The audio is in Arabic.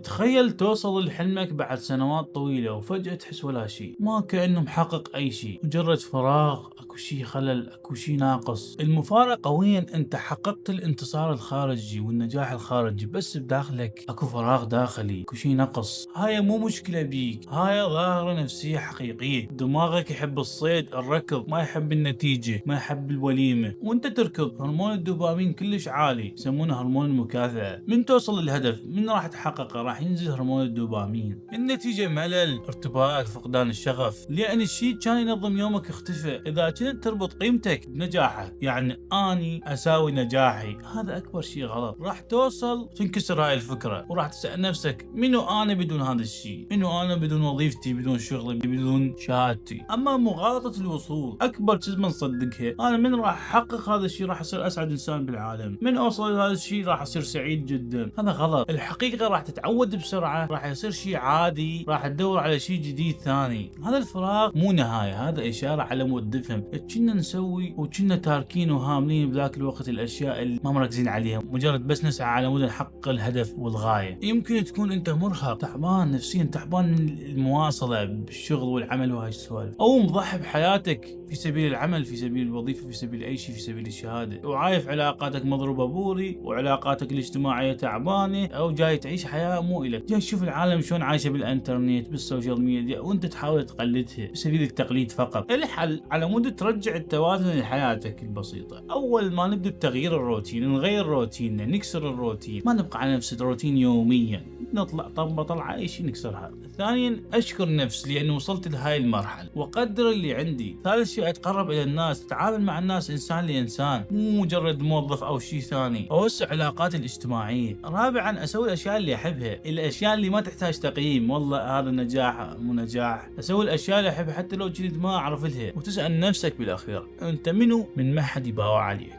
تخيل توصل لحلمك بعد سنوات طويلة وفجأة تحس ولا شيء، ما كأنه محقق أي شيء، مجرد فراغ، أكو شيء خلل، أكو شيء ناقص. المفارقة وين؟ أنت حققت الانتصار الخارجي والنجاح الخارجي، بس بداخلك أكو فراغ داخلي، أكو شيء نقص. هاي مو مشكلة بيك، هاي ظاهرة نفسية حقيقية. دماغك يحب الصيد، الركض، ما يحب النتيجة، ما يحب الوليمة. وأنت تركض، هرمون الدوبامين كلش عالي، يسمونه هرمون المكافأة. من توصل للهدف، من راح تحققه، راح ينزل هرمون الدوبامين. النتيجة ملل، ارتباك، فقدان الشغف، لأن الشيء كان ينظم يومك اختفى. إذا كنت تربط قيمتك بنجاحك، يعني أني أساوي نجاحي، هذا أكبر شيء غلط. راح توصل تنكسر هاي الفكرة، وراح تسأل نفسك منو أنا بدون هذا الشيء؟ منو أنا بدون وظيفتي، بدون شغلي، بدون شهادتي؟ أما مغالطة الوصول أكبر كذبة نصدقها. أنا من راح أحقق هذا الشيء راح أصير أسعد إنسان بالعالم، من أوصل لهذا الشيء راح أصير سعيد جدا. هذا غلط. الحقيقة راح تتعود بسرعة، راح يصير شيء عادي، راح تدور على شيء جديد ثاني. هذا الفراغ مو نهاية، هذا إشارة على مود دفن. كنا نسوي وكنا تاركين وهاملين بذاك الوقت الأشياء اللي ما مركزين عليها، مجرد بس نسعى على مود نحقق الهدف والغاية. يمكن تكون أنت مرهق، تعبان نفسيا، تعبان من المواصلة بالشغل والعمل وهاي السوالف، أو مضحي بحياتك في سبيل العمل، في سبيل الوظيفة، في سبيل أي شيء، في سبيل الشهادة، وعايف علاقاتك مضروبة بوري، وعلاقاتك الاجتماعية تعبانة، أو جاي تعيش حياة مو إلك، جاي تشوف العالم شلون عايشة بالإنترنت بالسوشيال ميديا وأنت تحاول تقلدها بسبيل التقليد فقط. الحل على مود ترجع التوازن لحياتك البسيطة. أول ما نبدأ بتغيير الروتين، نغير روتيننا، نكسر الروتين، ما نبقى على نفس الروتين يوميا، نطلع طلعة أي شيء نكسرها. ثانيا، أشكر نفسي لأنه وصلت لهاي المرحلة، وقدر اللي عندي. ثالث شيء، أتقرب إلى الناس، تتعامل مع الناس إنسان لإنسان، مو مجرد موظف أو شيء ثاني. أوسع علاقاتي الاجتماعية. رابعا، أسوي الأشياء اللي أحبها، الأشياء اللي ما تحتاج تقييم، والله هذا نجاح مو نجاح. أسوي الأشياء اللي أحبها حتى لو كنت ما أعرف لها. وتسأل نفسك بالأخير، أنت منو من ما حد يباوع عليك.